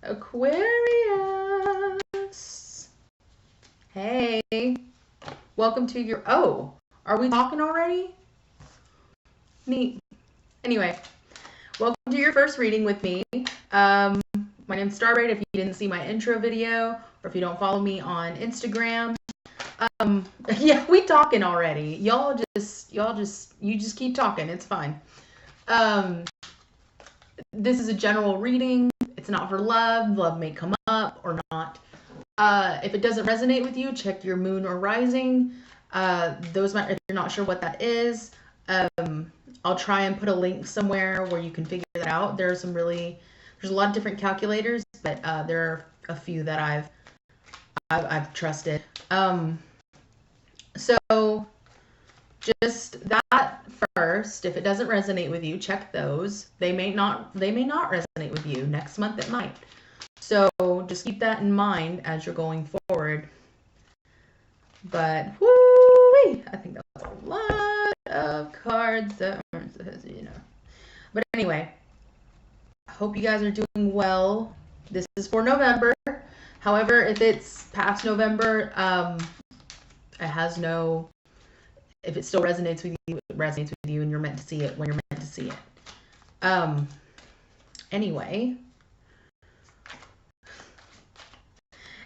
Aquarius. Hey, welcome to your, oh, are we talking already? Neat. Anyway, welcome to your first reading with me. My name's Starbright. If you didn't see my intro video, or if you don't follow me on Instagram, yeah, we talking already. You just keep talking. It's fine. This is a general reading. It's not for love. Love may come up or not. If it doesn't resonate with you, check your moon or rising. If you're not sure what that is, I'll try and put a link somewhere where you can figure that out. There's a lot of different calculators, but there are a few that I've trusted. So just that first, if it doesn't resonate with you, check those. They may not resonate with you. Next month it might. So just keep that in mind as you're going forward. But whoo, I think that's a lot of cards that aren't, But anyway, I hope you guys are doing well. This is for November. However, if it's past November, if it still resonates with you, it resonates with you, and you're meant to see it when you're meant to see it. Anyway,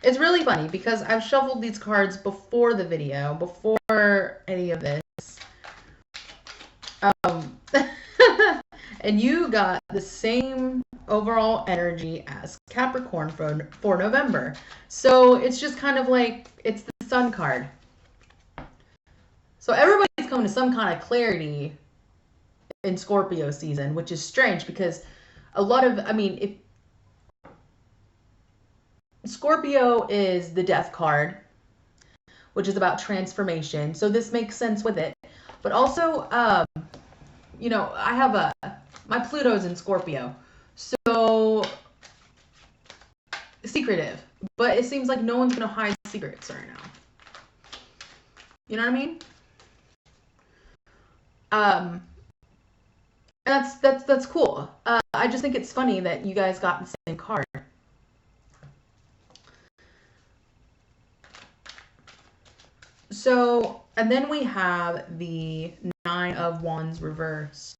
it's really funny because I've shuffled these cards before the video, before any of this. And you got the same overall energy as Capricorn for November. So it's just kind of like, it's the Sun card. So everybody's coming to some kind of clarity in Scorpio season, which is strange because if Scorpio is the death card, which is about transformation. So this makes sense with it. But also, I have my Pluto's in Scorpio. So secretive. But it seems like no one's going to hide secrets right now. You know what I mean? And that's cool. I just think it's funny that you guys got the same card. So, and then we have the Nine of Wands reversed.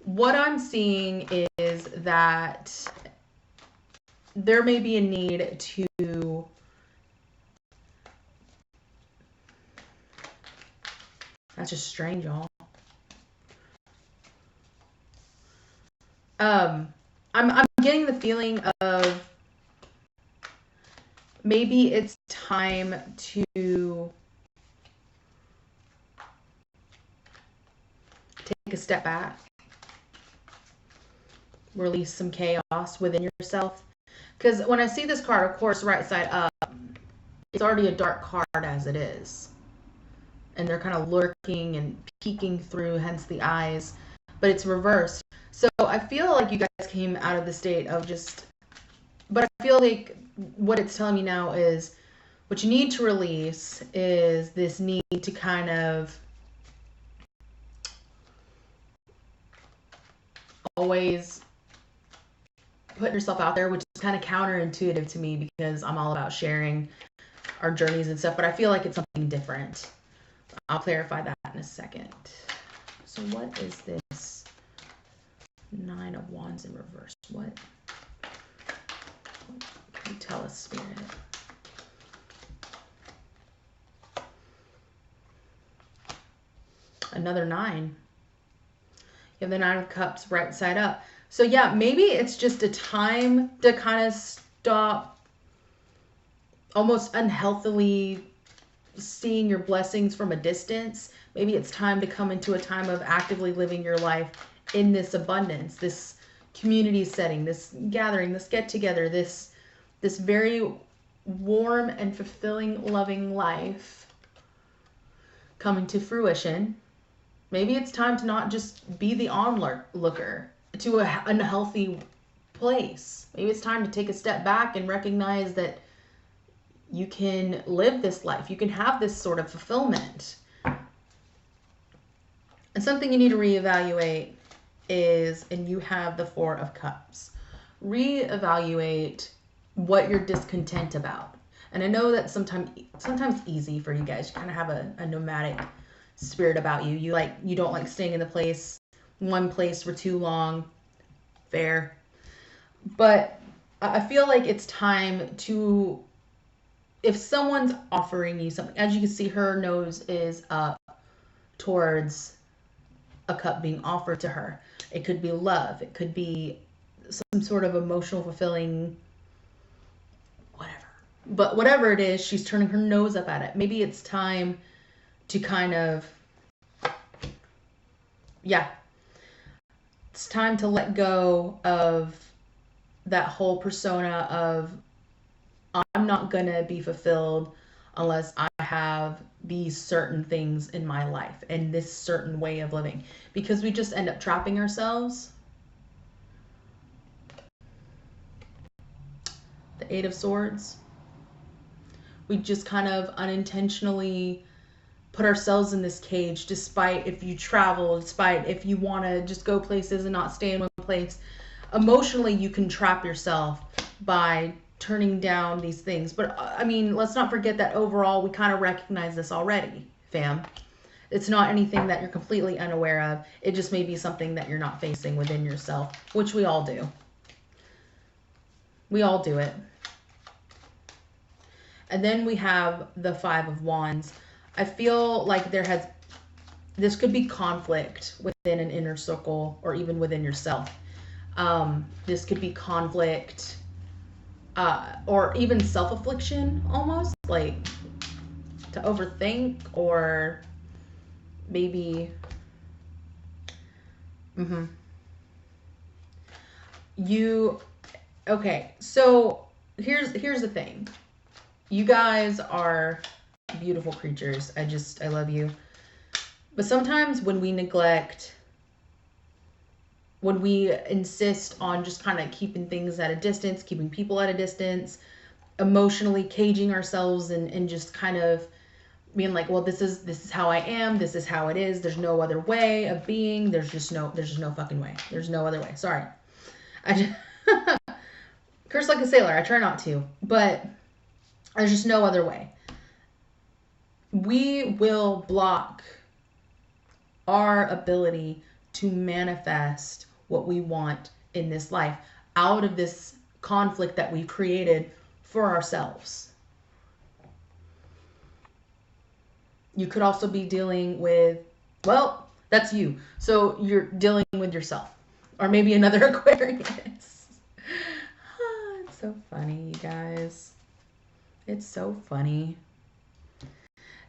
What I'm seeing is that there may be a need to that's just strange, y'all. I'm getting the feeling of maybe it's time to take a step back, release some chaos within yourself. Because when I see this card, of course, right side up, it's already a dark card as it is. And they're kind of lurking and peeking through, hence the eyes. But it's reversed. So I feel like you guys came out of the state of but I feel like what it's telling me now is what you need to release is this need to kind of always put yourself out there, which is kind of counterintuitive to me because I'm all about sharing our journeys and stuff, but I feel like it's something different. I'll clarify that in a second. So what is this Nine of Wands in reverse? What can you tell us, Spirit? Another 9. You have the Nine of Cups right side up. So yeah, maybe it's just a time to kind of stop almost unhealthily seeing your blessings from a distance. Maybe it's time to come into a time of actively living your life in this abundance, this community setting, this gathering, this get together, this very warm and fulfilling, loving life coming to fruition. Maybe it's time to not just be the onlooker to a unhealthy place. Maybe it's time to take a step back and recognize that you can live this life. You can have this sort of fulfillment. And something you need to reevaluate is, and you have the Four of Cups. reevaluate what you're discontent about. And I know that sometimes easy for you guys. You kind of have a nomadic spirit about you. You don't like staying in one place for too long. Fair. But I feel like it's time to, if someone's offering you something, as you can see, her nose is up towards a cup being offered to her. It could be love. It could be some sort of emotional, fulfilling, whatever. But whatever it is, she's turning her nose up at it. Maybe it's time to kind of, it's time to let go of that whole persona of, I'm not going to be fulfilled unless I have these certain things in my life and this certain way of living. Because we just end up trapping ourselves. The Eight of Swords. We just kind of unintentionally put ourselves in this cage, despite if you travel, despite if you want to just go places and not stay in one place. Emotionally, you can trap yourself by turning down these things. But I mean, let's not forget that overall, we kind of recognize this already, fam. It's not anything that you're completely unaware of. It just may be something that you're not facing within yourself, which we all do. We all do it. And then we have the Five of Wands. I feel like this could be conflict within an inner circle or even within yourself. This could be conflict or even self-affliction almost, like to overthink, or maybe okay, so here's the thing. You guys are beautiful creatures. I love you. But sometimes when we insist on just kind of keeping things at a distance, keeping people at a distance, emotionally caging ourselves and just kind of being like, well, this is how I am, this is how it is, there's no other way of being, there's just no fucking way. There's no other way. Sorry. I just curse like a sailor. I try not to, but there's just no other way. We will block our ability to manifest what we want in this life out of this conflict that we've created for ourselves. You could also be dealing with, well, that's you. So you're dealing with yourself. Or maybe another Aquarius. It's so funny, you guys. It's so funny.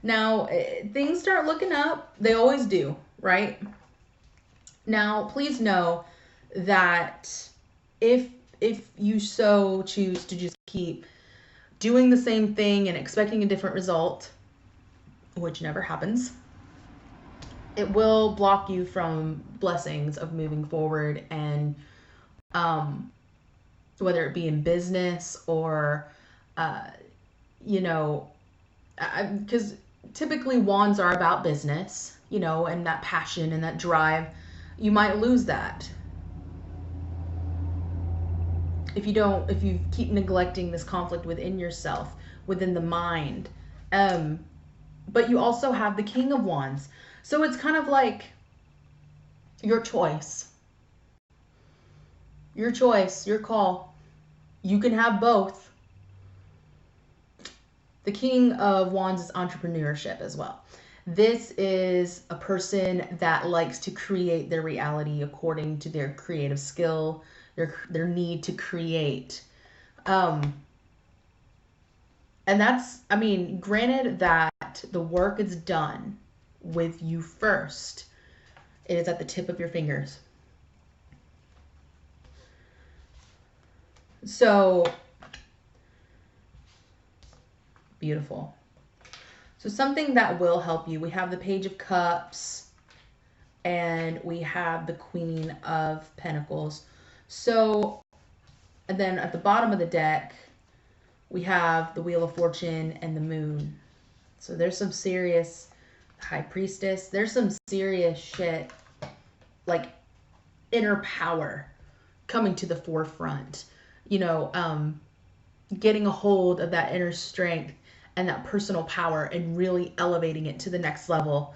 Now, things start looking up. They always do, right? Now, please know that if you so choose to just keep doing the same thing and expecting a different result, which never happens, it will block you from blessings of moving forward, and whether it be in business or because typically wands are about business, and that passion and that drive. You might lose that if you keep neglecting this conflict within yourself, within the mind. But you also have the King of Wands. So it's kind of like your choice. Your choice, your call. You can have both. The King of Wands is entrepreneurship as well. This is a person that likes to create their reality according to their creative skill, their need to create. And that's, granted that the work is done with you first. It is at the tip of your fingers. So beautiful. So something that will help you, we have the Page of Cups and we have the Queen of Pentacles. So, and then at the bottom of the deck, we have the Wheel of Fortune and the Moon. So there's some serious High Priestess. There's some serious shit, like inner power coming to the forefront, you know, getting a hold of that inner strength and that personal power and really elevating it to the next level.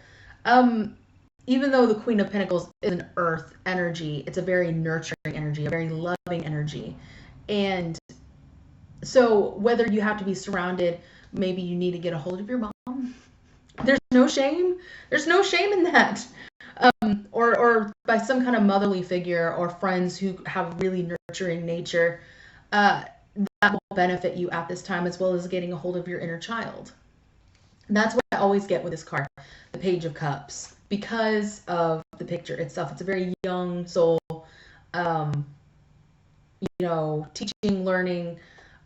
Even though the Queen of Pentacles is an earth energy, it's a very nurturing energy, a very loving energy. And so whether you have to be surrounded, maybe you need to get a hold of your mom. There's no shame. There's no shame in that. Or by some kind of motherly figure or friends who have really nurturing nature. That will benefit you at this time, as well as getting a hold of your inner child. That's what I always get with this card, the Page of Cups, because of the picture itself. It's a very young soul, teaching, learning.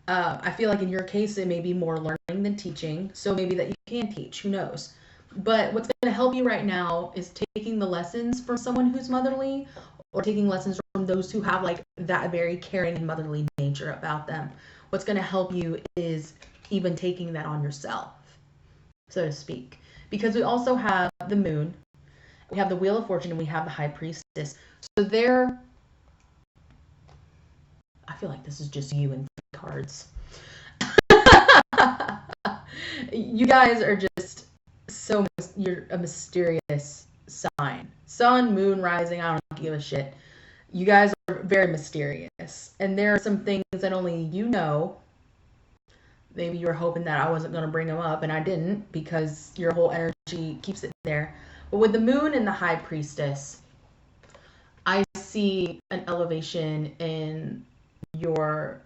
I feel like in your case, it may be more learning than teaching. So maybe that you can teach, who knows? But what's going to help you right now is taking the lessons from someone who's motherly, or taking lessons from those who have like that very caring and motherly nature about them. What's going to help you is even taking that on yourself, so to speak. Because we also have the Moon, we have the Wheel of Fortune, and we have the High Priestess. So I feel like this is just you and cards. You guys are just you're a mysterious sign. Sun, moon, rising, I don't give a shit. You guys are very mysterious. And there are some things that only you know. Maybe you were hoping that I wasn't going to bring them up, and I didn't, because your whole energy keeps it there. But with the Moon and the High Priestess, I see an elevation in your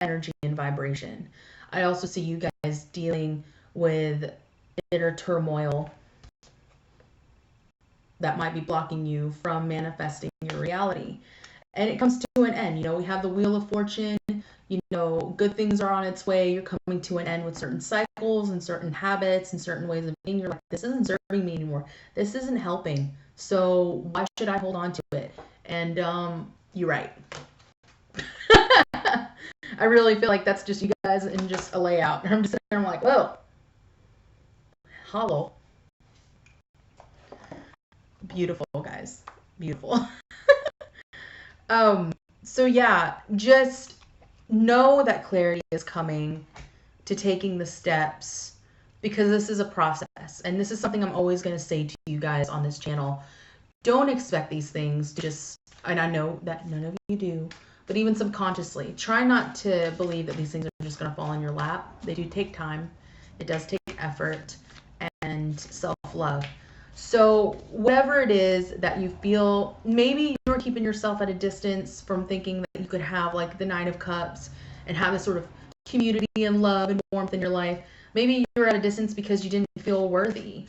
energy and vibration. I also see you guys dealing with inner turmoil that might be blocking you from manifesting your reality. And it comes to an end. You know, we have the Wheel of Fortune. You know, good things are on its way. You're coming to an end with certain cycles and certain habits and certain ways of being. You're like, this isn't serving me anymore. This isn't helping. So why should I hold on to it? And you're right. I really feel like that's just you guys in just a layout. And I'm just sitting there, I'm like, whoa. Hollow. Beautiful, guys. Beautiful. So yeah, just know that clarity is coming, to taking the steps, because this is a process. And this is something I'm always going to say to you guys on this channel. Don't expect these things to just, and I know that none of you do, but even subconsciously, try not to believe that these things are just going to fall in your lap. They do take time. It does take effort and self-love. So whatever it is that you feel, maybe you're keeping yourself at a distance from thinking that you could have like the Nine of Cups and have this sort of community and love and warmth in your life. Maybe you're at a distance because you didn't feel worthy.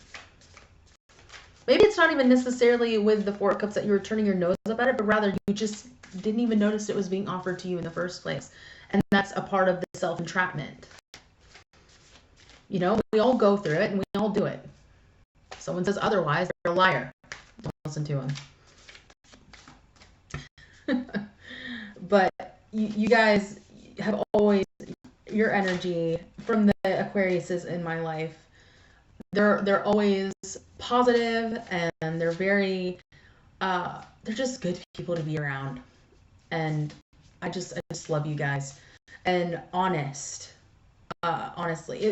Maybe it's not even necessarily with the Four of Cups that you were turning your nose up at it, but rather you just didn't even notice it was being offered to you in the first place. And that's a part of the self-entrapment. You know, we all go through it and we all do it. If someone says otherwise, they're a liar. Don't listen to them. But you guys have always, your energy from the Aquariuses in my life, they're always positive, and they're very they're just good people to be around. And I just love you guys. And honestly,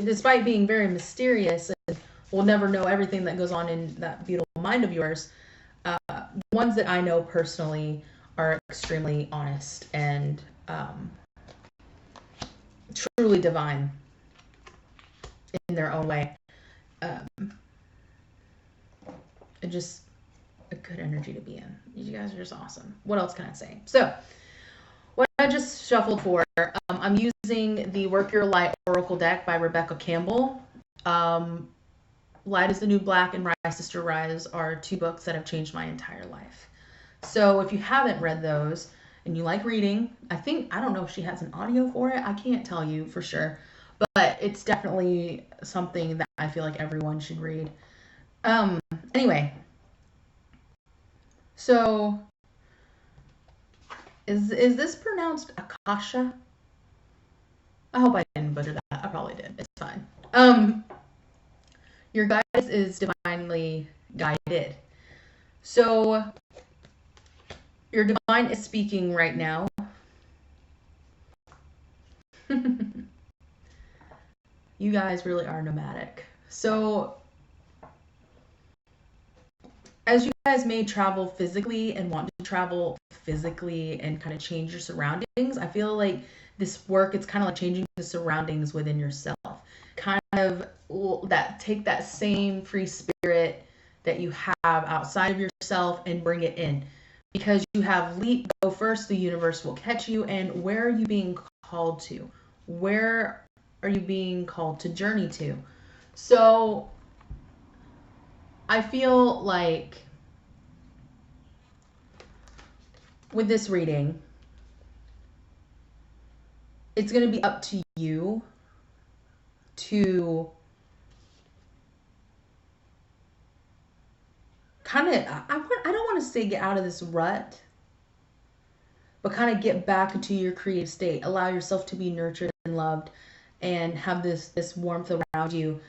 despite being very mysterious, and we'll never know everything that goes on in that beautiful mind of yours, the ones that I know personally are extremely honest and truly divine in their own way. And just a good energy to be in. You guys are just awesome. What else can I say? So what I just shuffled for, I'm using the Work Your Light Oracle deck by Rebecca Campbell. Light is the New Black and Rise, Sister Rise are two books that have changed my entire life. So if you haven't read those and you like reading, I don't know if she has an audio for it. I can't tell you for sure, but it's definitely something that I feel like everyone should read. Anyway, so is this pronounced Akasha? I hope I didn't butcher that. I probably did. It's fine. Your guidance is divinely guided. So Your divine is speaking right now. You guys really are nomadic. So as you guys may travel physically and want to travel physically and kind of change your surroundings, I feel like this work, it's kind of like changing the surroundings within yourself. Kind of that, take that same free spirit that you have outside of yourself and bring it in. Because you have leap, go first, the universe will catch you. And where are you being called to? Where are you being called to journey to? So I feel like with this reading, it's going to be up to you to kind of, I don't want to say get out of this rut, but kind of get back into your creative state. Allow yourself to be nurtured and loved and have this warmth around you.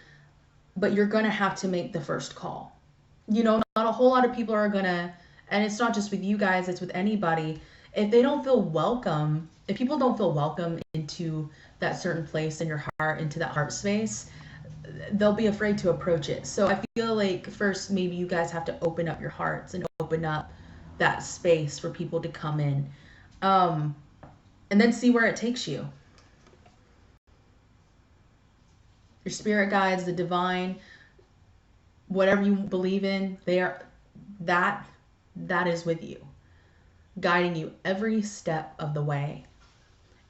But you're going to have to make the first call. You know, not a whole lot of people are going to, and it's not just with you guys, it's with anybody. If they don't feel welcome, if people don't feel welcome into that certain place in your heart, into that heart space, they'll be afraid to approach it. So I feel like first, maybe you guys have to open up your hearts and open up that space for people to come in. And then see where it takes you. Your spirit guides, the divine, whatever you believe in, that is with you, guiding you every step of the way.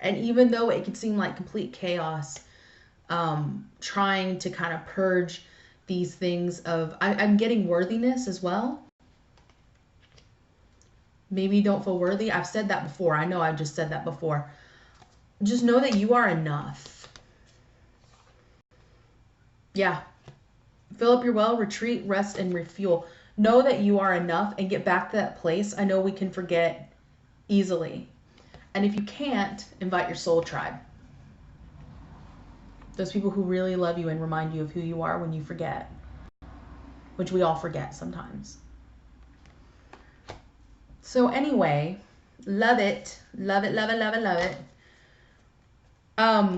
And even though it can seem like complete chaos, trying to kind of purge these things of, I'm getting worthiness as well. Maybe you don't feel worthy. I've said that before. I know I just said that before. Just know that you are enough. Yeah. Fill up your well, retreat, rest, and refuel. Know that you are enough and get back to that place. I know we can forget easily. And if you can't, invite your soul tribe. Those people who really love you and remind you of who you are when you forget, which we all forget sometimes. So anyway, love it. Love it, love it, love it, love it.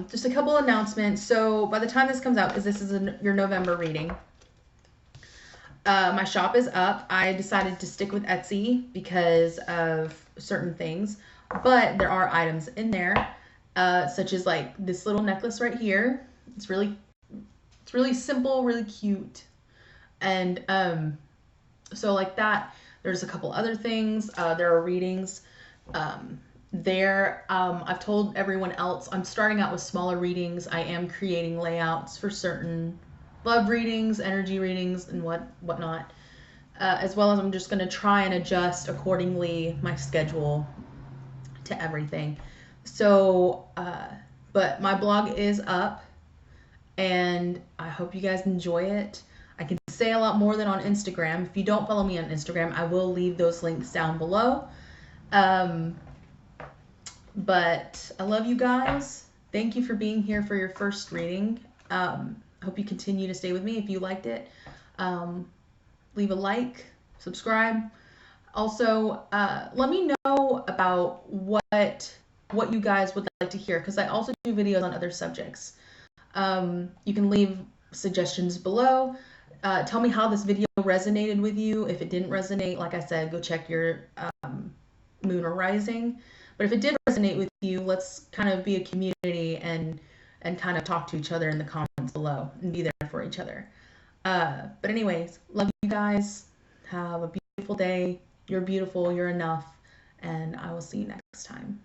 Just a couple announcements. So by the time this comes out, because this is your November reading, my shop is up. I decided to stick with Etsy because of certain things, but there are items in there, such as like this little necklace right here. It's really simple, really cute. And so like that. There's a couple other things. There are readings there. I've told everyone else I'm starting out with smaller readings. I am creating layouts for certain love readings, energy readings, and whatnot. As well as I'm just going to try and adjust accordingly my schedule to everything. So, but my blog is up, and I hope you guys enjoy it. I can say a lot more than on Instagram. If you don't follow me on Instagram, I will leave those links down below. But I love you guys. Thank you for being here for your first reading. Hope you continue to stay with me. If you liked it, leave a like, subscribe. Also, let me know about what you guys would like to hear, because I also do videos on other subjects. You can leave suggestions below. Tell me how this video resonated with you. If it didn't resonate, like I said, go check your moon or rising. But if it did resonate with you, let's kind of be a community and kind of talk to each other in the comments below and be there for each other. But anyways, love you guys. Have a beautiful day. You're beautiful. You're enough. And I will see you next time.